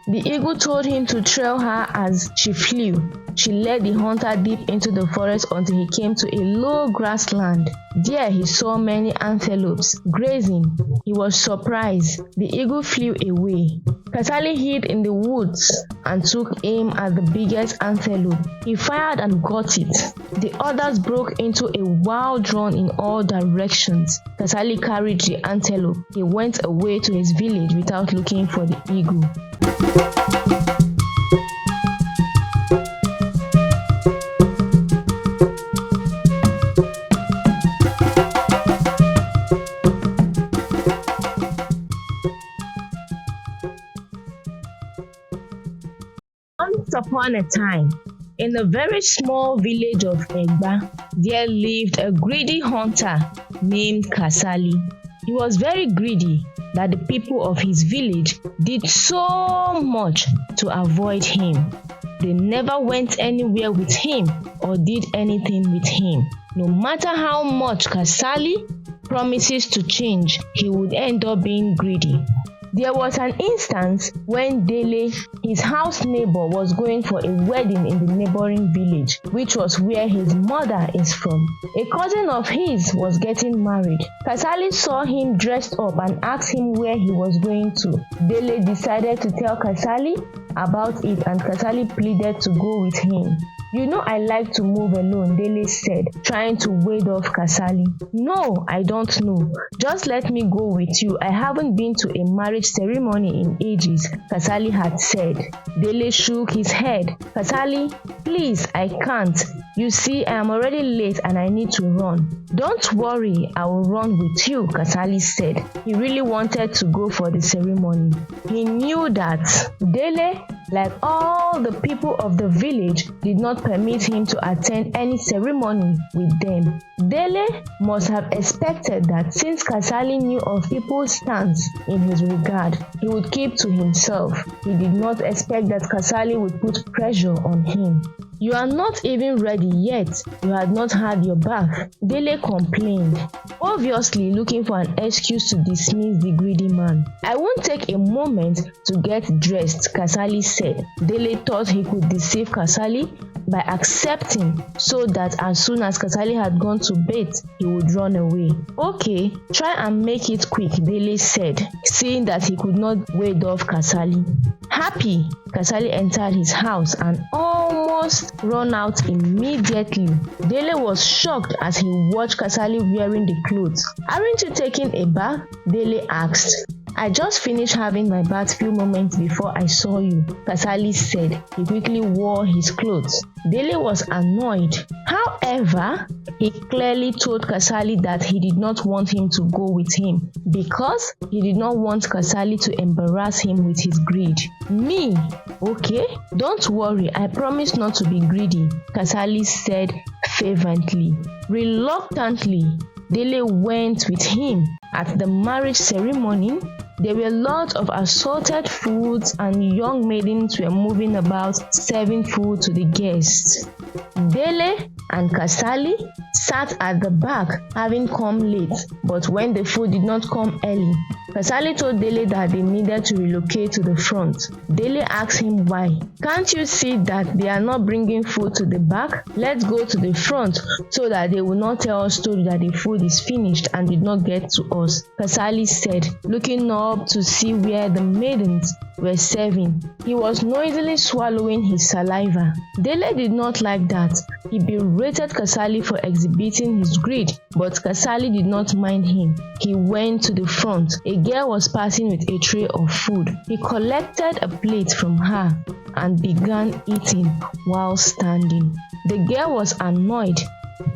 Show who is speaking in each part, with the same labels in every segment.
Speaker 1: The eagle told him to trail her as she flew. She led the hunter deep into the forest until he came to a low grassland. There he saw many antelopes grazing. He was surprised. The eagle flew away. Kasali hid in the woods and took aim at the biggest antelope. He fired and got it. The others broke into a wild run in all directions. Kasali carried the antelope. He went away to his village without looking for the eagle. Once upon a time, in a very small village of Egba, there lived a greedy hunter named Kasali. He was very greedy that the people of his village did so much to avoid him. They never went anywhere with him or did anything with him. No matter how much Kasali promises to change, he would end up being greedy. There was an instance when Dele, his house neighbor, was going for a wedding in the neighboring village, which was where his mother is from. A cousin of his was getting married. Kasali saw him dressed up and asked him where he was going to. Dele decided to tell Kasali about it and Kasali pleaded to go with him. "You know I like to move alone," Dele said, trying to ward off Kasali. "No, I don't know. Just let me go with you. I haven't been to a marriage ceremony in ages," Kasali had said. Dele shook his head. "Kasali, please, I can't. You see, I am already late and I need to run." "Don't worry, I will run with you," Kasali said. He really wanted to go for the ceremony. He knew that Dele, like all the people of the village, did not permit him to attend any ceremony with them. Dele must have expected that since Kasali knew of people's stance in his regard, he would keep to himself. He did not expect that Kasali would put pressure on him. "You are not even ready yet. You had not had your bath," Dele complained, obviously looking for an excuse to dismiss the greedy man. "I won't take a moment to get dressed," Kasali said. Dele thought he could deceive Kasali by accepting so that as soon as Kasali had gone to bed, he would run away. "Okay, try and make it quick," Dele said, seeing that he could not ward off Kasali. Happy, Kasali entered his house and almost ran out immediately. Dele was shocked as he watched Kasali wearing the clothes. "Aren't you taking a bath?" Dele asked. "I just finished having my bath few moments before I saw you," Kasali said. He quickly wore his clothes. Dele was annoyed. However, he clearly told Kasali that he did not want him to go with him because he did not want Kasali to embarrass him with his greed. "Me? Okay, don't worry, I promise not to be greedy," Kasali said fervently. Reluctantly, Dele went with him. At the marriage ceremony, there were lots of assorted foods and young maidens were moving about serving food to the guests. Dele and Kasali sat at the back, having come late, but when the food did not come early, Kasali told Dele that they needed to relocate to the front. Dele asked him why. "Can't you see that they are not bringing food to the back? Let's go to the front so that they will not tell us story that the food is finished and did not get to us," Kasali said, looking up to see where the maidens were serving. He was noisily swallowing his saliva. Dele did not like that. He berated Kasali for exhibiting his greed, but Kasali did not mind him. He went to the front. A girl was passing with a tray of food. He collected a plate from her and began eating while standing. The girl was annoyed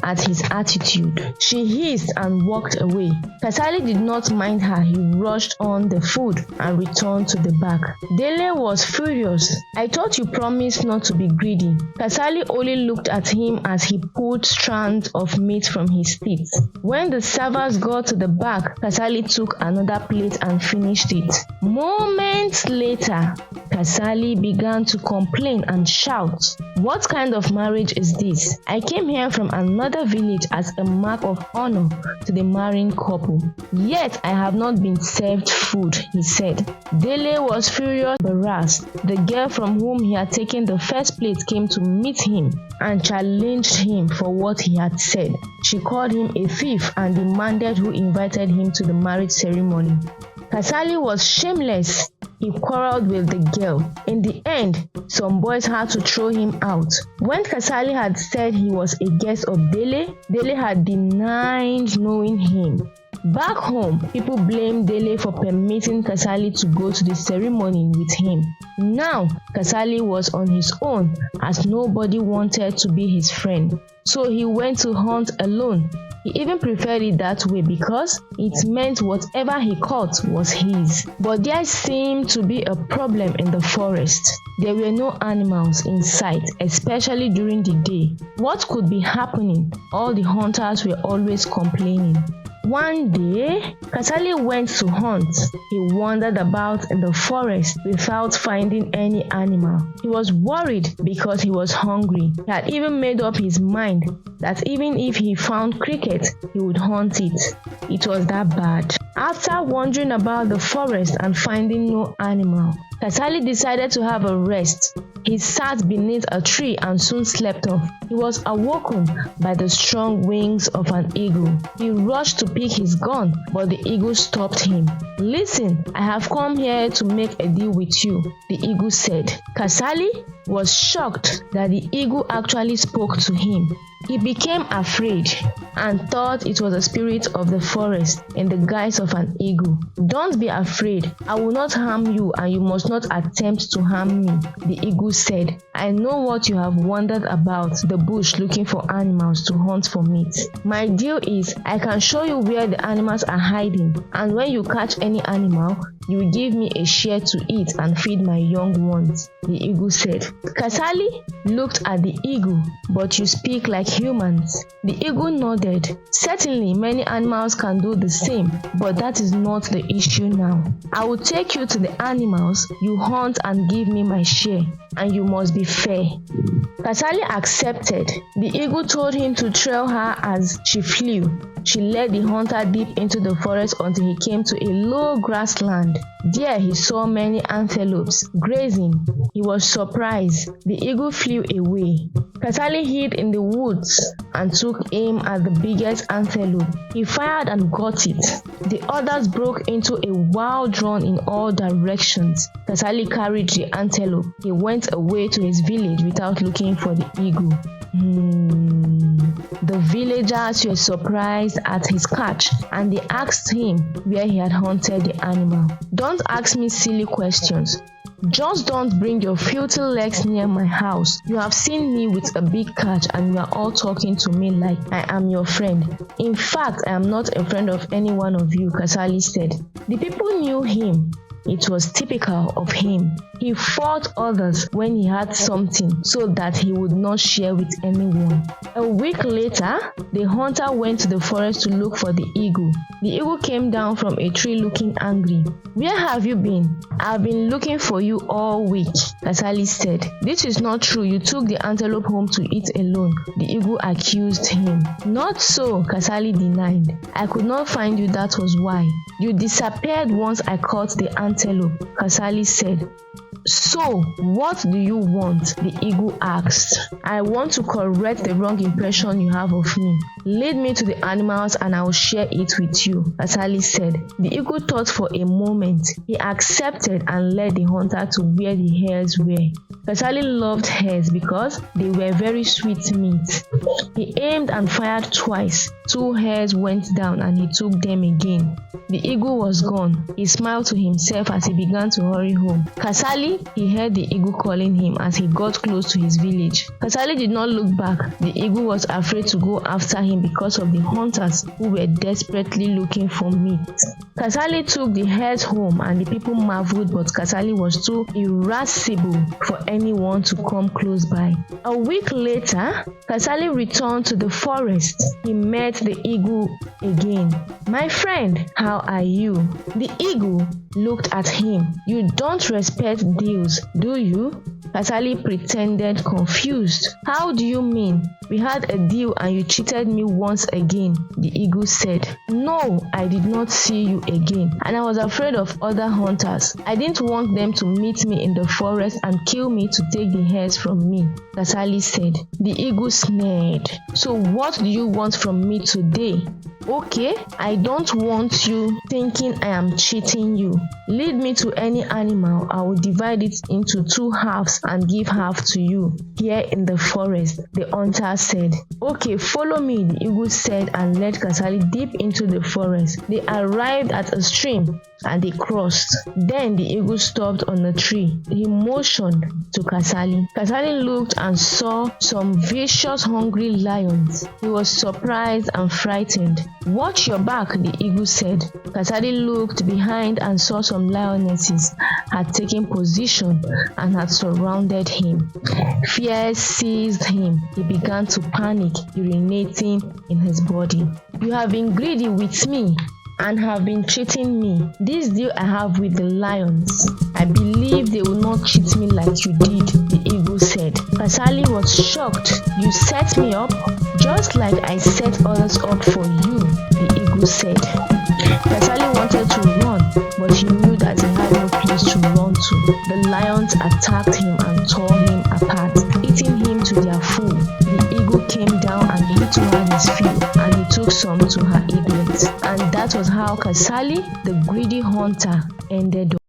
Speaker 1: at his attitude. She hissed and walked away. Kasali did not mind her. He rushed on the food and returned to the back. Dele was furious. "I thought you promised not to be greedy." Kasali only looked at him as he pulled strands of meat from his teeth. When the servers got to the back, Kasali took another plate and finished it. Moments later, Kasali began to complain and shout, "What kind of marriage is this? I came here from another village as a mark of honor to the marrying couple. Yet I have not been served food, he said. Dele was furious and embarrassed. The girl from whom he had taken the first plate came to meet him and challenged him for what he had said. She called him a thief and demanded who invited him to the marriage ceremony. Kasali was shameless. He quarreled with the girl. In the end, some boys had to throw him out. When Kasali had said he was a guest of Dele, Dele had denied knowing him. Back home, people blamed Dele for permitting Kasali to go to the ceremony with him. Now, Kasali was on his own as nobody wanted to be his friend. So he went to hunt alone. He even preferred it that way because it meant whatever he caught was his. But there seemed to be a problem in the forest. There were no animals in sight, especially during the day. What could be happening? All the hunters were always complaining. One day, Kasali went to hunt. He wandered about in the forest without finding any animal. He was worried because he was hungry. He had even made up his mind that even if he found cricket, he would hunt it. It was that bad. After wandering about the forest and finding no animal, Kasali decided to have a rest. He sat beneath a tree and soon slept off. He was awoken by the strong wings of an eagle. He rushed to pick his gun, but the eagle stopped him. "Listen, I have come here to make a deal with you," the eagle said. Kasali was shocked that the eagle actually spoke to him. He became afraid and thought it was a spirit of the forest in the guise of an eagle. "Don't be afraid. I will not harm you and you must not attempt to harm me," the eagle said. "I know what you have wandered about the bush looking for animals to hunt for meat. My deal is I can show you where the animals are hiding, and when you catch any animal, you will give me a share to eat and feed my young ones," the eagle said. Kasali looked at the eagle. "But you speak like humans." The eagle nodded. "Certainly, many animals can do the same, but that is not the issue now. I will take you to the animals you hunt and give me my share, and you must be fair." Kasali accepted. The eagle told him to trail her as she flew. She led the hunter deep into the forest until he came to a low grassland. There he saw many antelopes grazing. He was surprised. The eagle flew away. Kasali hid in the woods and took aim at the biggest antelope. He fired and got it. The others broke into a wild run in all directions. Kasali carried the antelope. He went away to his village without looking for the eagle. The villagers were surprised at his catch and they asked him where he had hunted the animal. "Don't ask me silly questions. Just don't bring your filthy legs near my house. You have seen me with a big catch and you are all talking to me like I am your friend. In fact, I am not a friend of any one of you," Kasali said. The people knew him. It was typical of him. He fought others when he had something so that he would not share with anyone. A week later, the hunter went to the forest to look for the eagle. The eagle came down from a tree looking angry. "Where have you been? I've been looking for you all week," Kasali said. "This is not true. You took the antelope home to eat alone," the eagle accused him. "Not so," Kasali denied. "I could not find you, that was why. You disappeared once I caught the antelope," Kasali said. "So, what do you want?" the eagle asked. "I want to correct the wrong impression you have of me. Lead me to the animals and I will share it with you," Kasali said. The eagle thought for a moment. He accepted and led the hunter to where the hares were. Kasali loved hares because they were very sweet meat. He aimed and fired twice. 2 hares went down and he took them again. The eagle was gone. He smiled to himself as he began to hurry home. Kasali, he heard the eagle calling him as he got close to his village. Kasali did not look back. The eagle was afraid to go after him because of the hunters who were desperately looking for meat. Kasali took the hares home and the people marveled, but Kasali was too irascible for anyone to come close by. A week later, Kasali returned to the forest. He met the eagle again. "My friend, how are you?" The eagle looked at him. "You don't respect deals, do you?" Kasali pretended confused. How do you mean? We had a deal and you cheated me once again, the eagle said. No, I did not see you again, and I was afraid of other hunters. I didn't want them to meet me in the forest and kill me to take the hares from me, Kasali said. The eagle sneered. So what do you want from me today? Okay, I don't want you thinking I am cheating you. Lead me to any animal, I will divide it into 2 halves and give half to you here in the forest, the hunter said. Okay, follow me, the eagle said, and led Kasali deep into the forest. They arrived at a stream and they crossed. Then the eagle stopped on a tree. He motioned to Kasali. Kasali looked and saw some vicious, hungry lions. He was surprised and frightened. Watch your back, the eagle said. Kasali looked behind and saw some lionesses had taken position and had surrounded him. Fear seized him. He began to panic, urinating in his body. You have been greedy with me and have been cheating me. This deal I have with the lions, I believe they will not cheat me like you did, the eagle said. Kasali was shocked. You set me up just like I set others up for you, the eagle said. Kasali wanted to run, but he knew that he had no place to run to. The lions attacked him and tore him apart, eating him to their full. The eagle came down and hit her his fill, and he took some to her eaglet. And that was how Kasali, the greedy hunter, ended up.